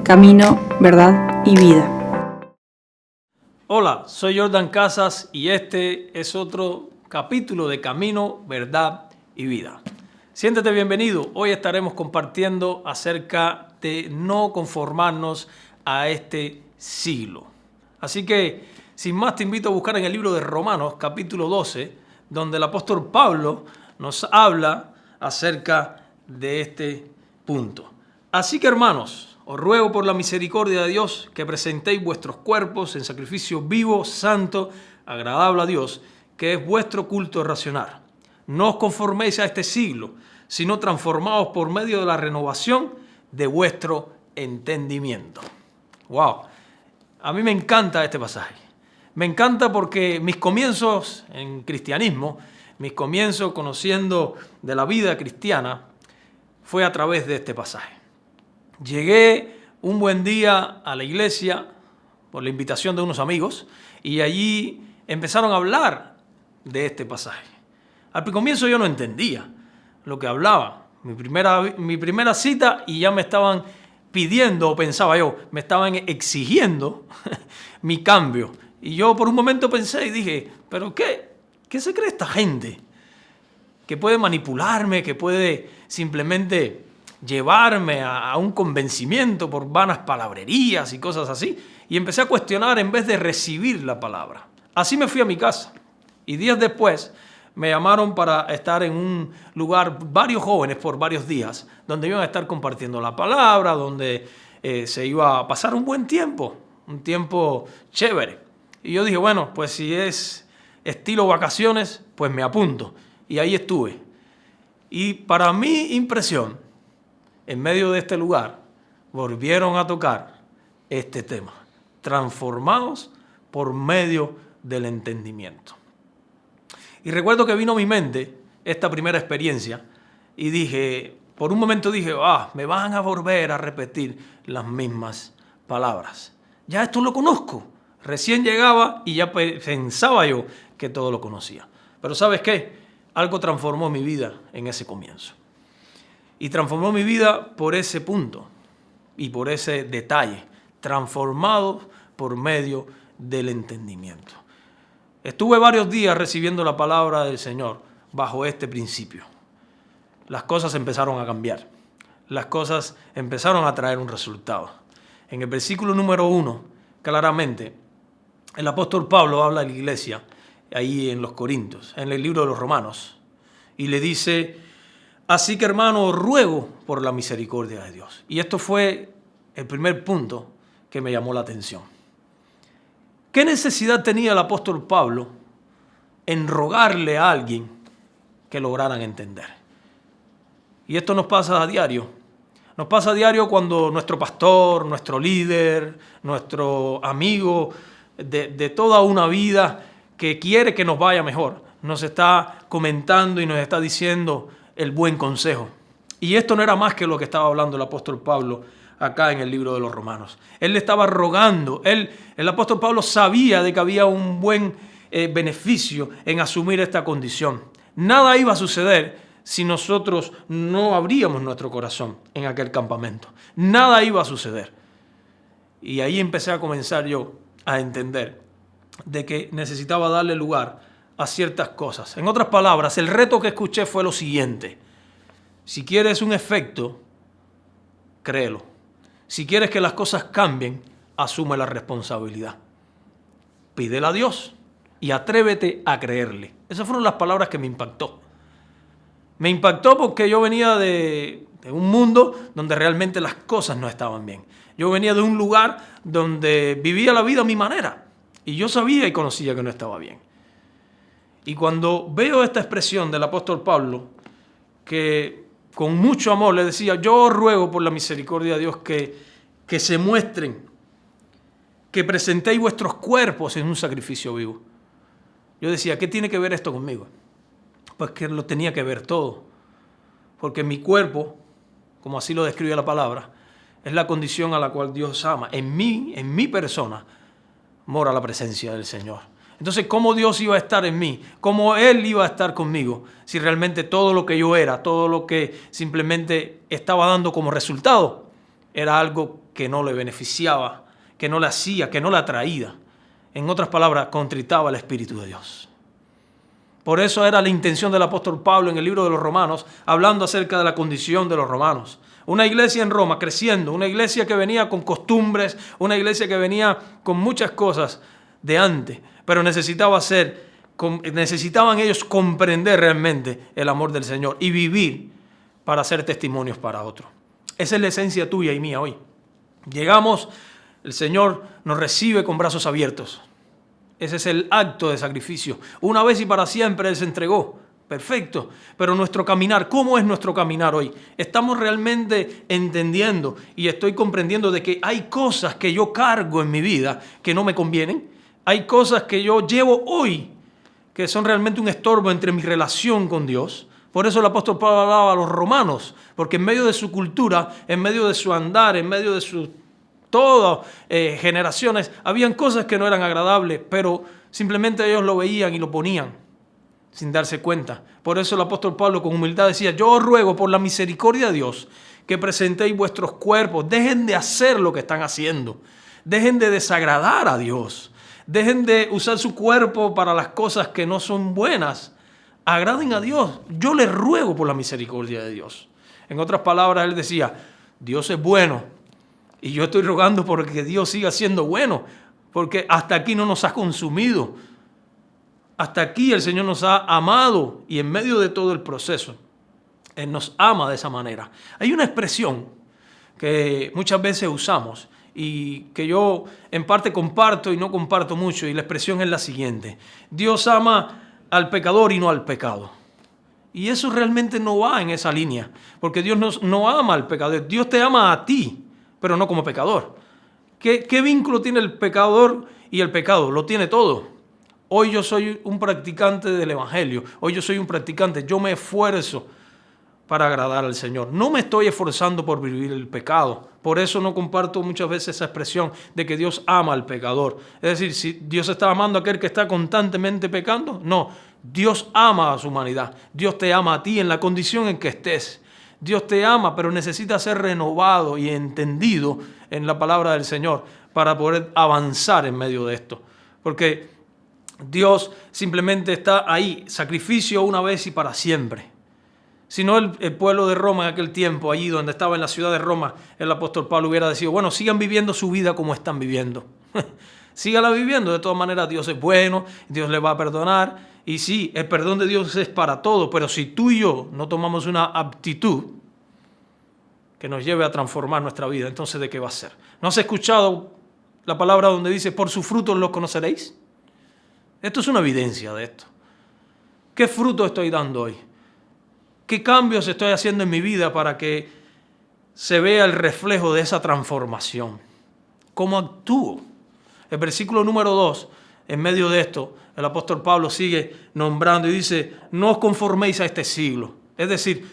camino, verdad y vida. Hola, soy Jordan Casas y este es otro capítulo de Camino, Verdad y Vida. Siéntete bienvenido. Hoy estaremos compartiendo acerca de no conformarnos a este siglo. Así que, sin más, te invito a buscar en el libro de Romanos, capítulo 12, donde el apóstol Pablo nos habla acerca de este punto. Así que, hermanos, os ruego por la misericordia de Dios que presentéis vuestros cuerpos en sacrificio vivo, santo, agradable a Dios, que es vuestro culto racional. No os conforméis a este siglo, sino transformaos por medio de la renovación de vuestro entendimiento. ¡Wow! A mí me encanta este pasaje. Me encanta porque mis comienzos en cristianismo, mis comienzos conociendo de la vida cristiana, fue a través de este pasaje. Llegué un buen día a la iglesia por la invitación de unos amigos y allí empezaron a hablar de este pasaje. Al comienzo yo no entendía lo que hablaba. Mi primera cita y ya me estaban pidiendo, o pensaba yo, me estaban exigiendo mi cambio. Y yo por un momento pensé y dije, ¿pero qué se cree esta gente? Que puede manipularme, que puede simplemente llevarme a un convencimiento por vanas palabrerías y cosas así. Y empecé a cuestionar en vez de recibir la palabra. Así me fui a mi casa. Y días después me llamaron para estar en un lugar, varios jóvenes por varios días, donde iban a estar compartiendo la palabra, donde se iba a pasar un buen tiempo, un tiempo chévere. Y yo dije, bueno, pues si es estilo vacaciones, pues me apunto. Y ahí estuve. Y para mi impresión, en medio de este lugar, volvieron a tocar este tema. Transformados por medio del entendimiento. Y recuerdo que vino a mi mente esta primera experiencia y dije, por un momento dije, me van a volver a repetir las mismas palabras. Ya esto lo conozco. Recién llegaba y ya pensaba yo que todo lo conocía. Pero ¿sabes qué? Algo transformó mi vida en ese comienzo. Y transformó mi vida por ese punto y por ese detalle, transformado por medio del entendimiento. Estuve varios días recibiendo la palabra del Señor bajo este principio. Las cosas empezaron a cambiar. Las cosas empezaron a traer un resultado. En el versículo número 1, claramente, el apóstol Pablo habla a la iglesia, ahí en los Corintios, en el libro de los Romanos, y le dice, así que hermano, os ruego por la misericordia de Dios. Y esto fue el primer punto que me llamó la atención. ¿Qué necesidad tenía el apóstol Pablo en rogarle a alguien que lograran entender? Y esto nos pasa a diario. Nos pasa a diario cuando nuestro pastor, nuestro líder, nuestro amigo de toda una vida que quiere que nos vaya mejor, nos está comentando y nos está diciendo el buen consejo. Y esto no era más que lo que estaba hablando el apóstol Pablo acá en el libro de los Romanos. Él le estaba rogando. El apóstol Pablo sabía de que había un buen beneficio en asumir esta condición. Nada iba a suceder si nosotros no abríamos nuestro corazón en aquel campamento. Nada iba a suceder. Y ahí empecé a comenzar yo a entender de que necesitaba darle lugar a ciertas cosas. En otras palabras, el reto que escuché fue lo siguiente. Si quieres un efecto, créelo. Si quieres que las cosas cambien, asume la responsabilidad. Pídele a Dios y atrévete a creerle. Esas fueron las palabras que me impactó. Me impactó porque yo venía de un mundo donde realmente las cosas no estaban bien. Yo venía de un lugar donde vivía la vida a mi manera. Y yo sabía y conocía que no estaba bien. Y cuando veo esta expresión del apóstol Pablo, que con mucho amor le decía, yo os ruego por la misericordia de Dios que se muestren, que presentéis vuestros cuerpos en un sacrificio vivo. Yo decía, ¿qué tiene que ver esto conmigo? Pues que lo tenía que ver todo. Porque mi cuerpo, como así lo describe la palabra, es la condición a la cual Dios ama. En mi persona, mora la presencia del Señor. Entonces, ¿cómo Dios iba a estar en mí? ¿Cómo Él iba a estar conmigo? Si realmente todo lo que yo era, todo lo que simplemente estaba dando como resultado, era algo que no le beneficiaba, que no le hacía, que no le atraía. En otras palabras, contritaba el Espíritu de Dios. Por eso era la intención del apóstol Pablo en el libro de los Romanos, hablando acerca de la condición de los romanos. Una iglesia en Roma creciendo, una iglesia que venía con costumbres, una iglesia que venía con muchas cosas de antes, pero necesitaban ellos comprender realmente el amor del Señor y vivir para ser testimonios para otros. Esa es la esencia tuya y mía hoy. Llegamos, el Señor nos recibe con brazos abiertos. Ese es el acto de sacrificio. Una vez y para siempre Él se entregó. Perfecto. Pero nuestro caminar, ¿cómo es nuestro caminar hoy? ¿Estamos realmente entendiendo y estoy comprendiendo de que hay cosas que yo cargo en mi vida que no me convienen? Hay cosas que yo llevo hoy que son realmente un estorbo entre mi relación con Dios. Por eso el apóstol Pablo hablaba a los romanos, porque en medio de su cultura, en medio de su andar, en medio de sus todas generaciones, habían cosas que no eran agradables, pero simplemente ellos lo veían y lo ponían sin darse cuenta. Por eso el apóstol Pablo con humildad decía: yo os ruego por la misericordia de Dios que presentéis vuestros cuerpos, dejen de hacer lo que están haciendo, dejen de desagradar a Dios, dejen de usar su cuerpo para las cosas que no son buenas, agraden a Dios. Yo les ruego por la misericordia de Dios. En otras palabras, él decía: Dios es bueno y yo estoy rogando porque Dios siga siendo bueno, porque hasta aquí no nos ha consumido. Hasta aquí el Señor nos ha amado y en medio de todo el proceso, Él nos ama de esa manera. Hay una expresión que muchas veces usamos y que yo en parte comparto y no comparto mucho, y la expresión es la siguiente: Dios ama al pecador y no al pecado. Y eso realmente no va en esa línea, porque Dios no ama al pecador. Dios te ama a ti, pero no como pecador. ¿Qué vínculo tiene el pecador y el pecado? Lo tiene todo. Hoy yo soy un practicante del Evangelio. Hoy yo soy un practicante. Yo me esfuerzo para agradar al Señor. No me estoy esforzando por vivir el pecado. Por eso no comparto muchas veces esa expresión de que Dios ama al pecador. Es decir, si Dios está amando a aquel que está constantemente pecando, no. Dios ama a su humanidad. Dios te ama a ti en la condición en que estés. Dios te ama, pero necesita ser renovado y entendido en la palabra del Señor para poder avanzar en medio de esto. Porque Dios simplemente está ahí, sacrificio una vez y para siempre. Si no, el pueblo de Roma en aquel tiempo, allí donde estaba en la ciudad de Roma, el apóstol Pablo hubiera decidido: bueno, sigan viviendo su vida como están viviendo. Síganla viviendo, de todas maneras Dios es bueno, Dios les va a perdonar. Y sí, el perdón de Dios es para todos, pero si tú y yo no tomamos una actitud que nos lleve a transformar nuestra vida, entonces ¿de qué va a ser? ¿No has escuchado la palabra donde dice: por sus frutos los conoceréis? Esto es una evidencia de esto. ¿Qué fruto estoy dando hoy? ¿Qué cambios estoy haciendo en mi vida para que se vea el reflejo de esa transformación? ¿Cómo actúo? El versículo número 2, en medio de esto, el apóstol Pablo sigue nombrando y dice: no os conforméis a este siglo. Es decir,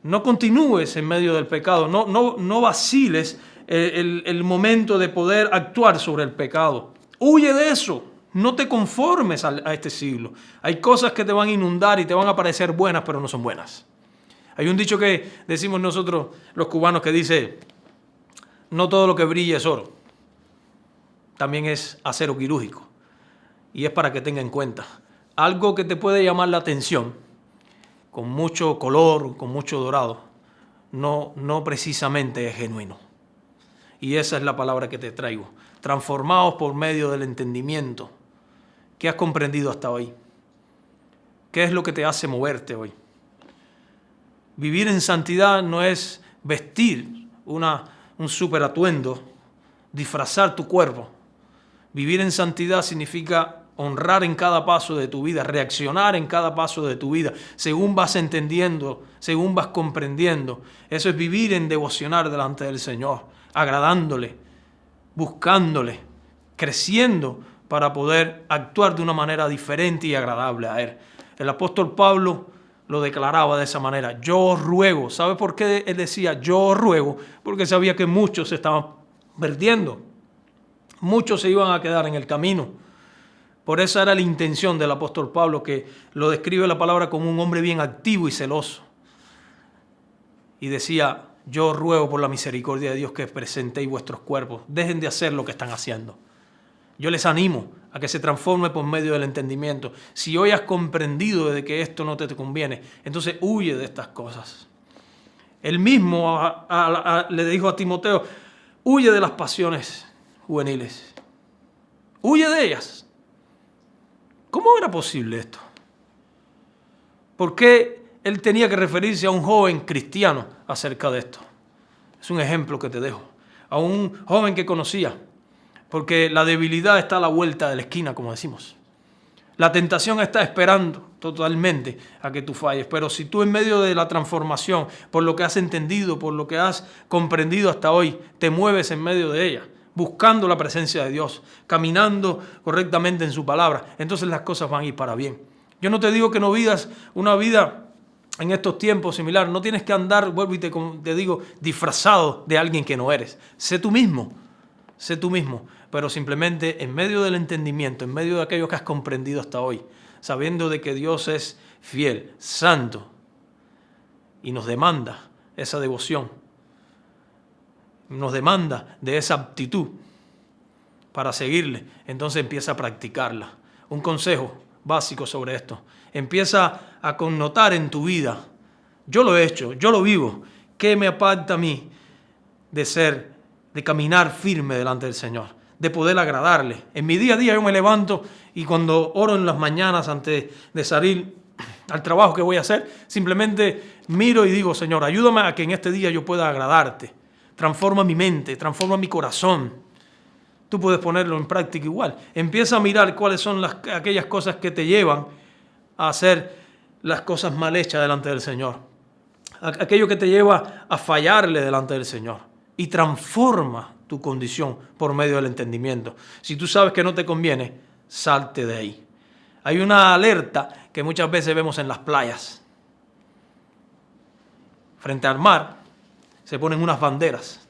no continúes en medio del pecado, no vaciles el momento de poder actuar sobre el pecado. Huye de eso. No te conformes a este siglo. Hay cosas que te van a inundar y te van a parecer buenas, pero no son buenas. Hay un dicho que decimos nosotros los cubanos que dice: no todo lo que brilla es oro. También es acero quirúrgico. Y es para que tenga en cuenta. Algo que te puede llamar la atención, con mucho color, con mucho dorado, no precisamente es genuino. Y esa es la palabra que te traigo. Transformados por medio del entendimiento. ¿Qué has comprendido hasta hoy? ¿Qué es lo que te hace moverte hoy? Vivir en santidad no es vestir un super atuendo, disfrazar tu cuerpo. Vivir en santidad significa honrar en cada paso de tu vida, reaccionar en cada paso de tu vida, según vas entendiendo, según vas comprendiendo. Eso es vivir en devocionar delante del Señor, agradándole, buscándole, creciendo para poder actuar de una manera diferente y agradable a Él. El apóstol Pablo lo declaraba de esa manera: yo os ruego. ¿Sabe por qué él decía yo os ruego? Porque sabía que muchos se estaban perdiendo. Muchos se iban a quedar en el camino. Por esa era la intención del apóstol Pablo, que lo describe la palabra como un hombre bien activo y celoso. Y decía: yo ruego por la misericordia de Dios que presentéis vuestros cuerpos. Dejen de hacer lo que están haciendo. Yo les animo a que se transforme por medio del entendimiento. Si hoy has comprendido de que esto no te conviene, entonces huye de estas cosas. Él mismo le dijo a Timoteo, huye de las pasiones juveniles. Huye de ellas. ¿Cómo era posible esto? ¿Por qué él tenía que referirse a un joven cristiano acerca de esto? Es un ejemplo que te dejo. A un joven que conocía. Porque la debilidad está a la vuelta de la esquina, como decimos. La tentación está esperando totalmente a que tú falles. Pero si tú en medio de la transformación, por lo que has entendido, por lo que has comprendido hasta hoy, te mueves en medio de ella, buscando la presencia de Dios, caminando correctamente en su palabra, entonces las cosas van a ir para bien. Yo no te digo que no vivas una vida en estos tiempos similar. No tienes que andar, vuelvo y te digo, disfrazado de alguien que no eres. Sé tú mismo, pero simplemente en medio del entendimiento, en medio de aquello que has comprendido hasta hoy, sabiendo de que Dios es fiel, santo, y nos demanda esa devoción, nos demanda de esa aptitud para seguirle, entonces empieza a practicarla. Un consejo básico sobre esto: empieza a connotar en tu vida, yo lo he hecho, yo lo vivo, ¿qué me aparta a mí de caminar firme delante del Señor, de poder agradarle? En mi día a día yo me levanto y cuando oro en las mañanas antes de salir al trabajo que voy a hacer, simplemente miro y digo, Señor, ayúdame a que en este día yo pueda agradarte. Transforma mi mente, transforma mi corazón. Tú puedes ponerlo en práctica igual. Empieza a mirar cuáles son aquellas cosas que te llevan a hacer las cosas mal hechas delante del Señor. Aquello que te lleva a fallarle delante del Señor. Y transforma tu condición por medio del entendimiento. Si tú sabes que no te conviene, salte de ahí. Hay una alerta que muchas veces vemos en las playas. Frente al mar se ponen unas banderas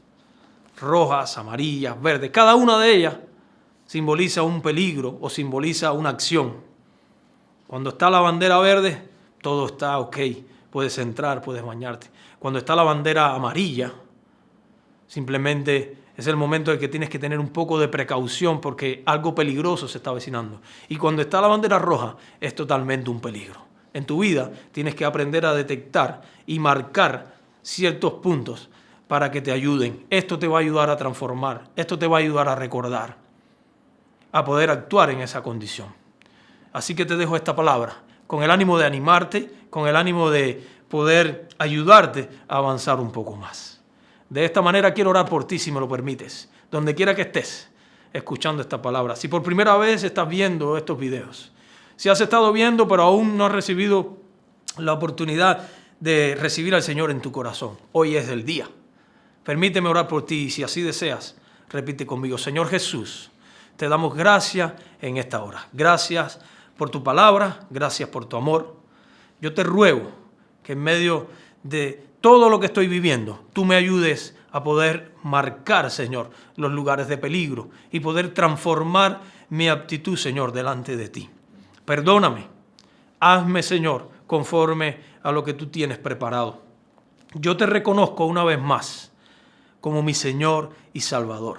rojas, amarillas, verdes. Cada una de ellas simboliza un peligro o simboliza una acción. Cuando está la bandera verde, todo está ok. Puedes entrar, puedes bañarte. Cuando está la bandera amarilla, simplemente es el momento en que tienes que tener un poco de precaución porque algo peligroso se está avecinando. Y cuando está la bandera roja, es totalmente un peligro. En tu vida tienes que aprender a detectar y marcar ciertos puntos para que te ayuden. Esto te va a ayudar a transformar. Esto te va a ayudar a recordar, a poder actuar en esa condición. Así que te dejo esta palabra con el ánimo de animarte, con el ánimo de poder ayudarte a avanzar un poco más. De esta manera quiero orar por ti, si me lo permites, donde quiera que estés escuchando esta palabra. Si por primera vez estás viendo estos videos, si has estado viendo pero aún no has recibido la oportunidad de recibir al Señor en tu corazón, hoy es el día. Permíteme orar por ti y si así deseas, repite conmigo: Señor Jesús, te damos gracias en esta hora. Gracias por tu palabra, gracias por tu amor. Yo te ruego que en medio de todo lo que estoy viviendo, tú me ayudes a poder marcar, Señor, los lugares de peligro y poder transformar mi actitud, Señor, delante de ti. Perdóname, hazme, Señor, conforme a lo que tú tienes preparado. Yo te reconozco una vez más como mi Señor y Salvador.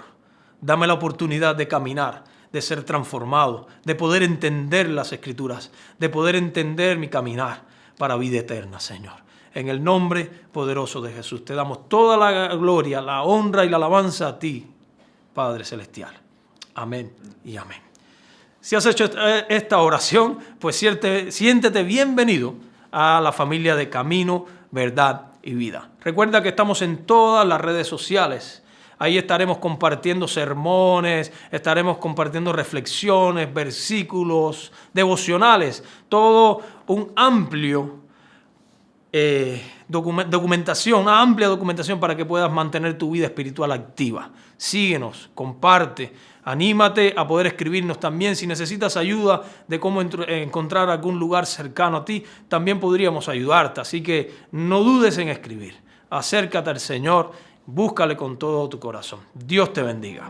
Dame la oportunidad de caminar, de ser transformado, de poder entender las Escrituras, de poder entender mi caminar para vida eterna, Señor. En el nombre poderoso de Jesús te damos toda la gloria, la honra y la alabanza a ti, Padre Celestial. Amén y amén. Si has hecho esta oración, pues siéntete bienvenido a la familia de Camino, Verdad y Vida. Recuerda que estamos en todas las redes sociales. Ahí estaremos compartiendo sermones, estaremos compartiendo reflexiones, versículos, devocionales, todo un amplio documentación, una amplia documentación para que puedas mantener tu vida espiritual activa. Síguenos, comparte, anímate a poder escribirnos también. Si necesitas ayuda de cómo encontrar algún lugar cercano a ti, también podríamos ayudarte. Así que no dudes en escribir. Acércate al Señor, búscale con todo tu corazón. Dios te bendiga.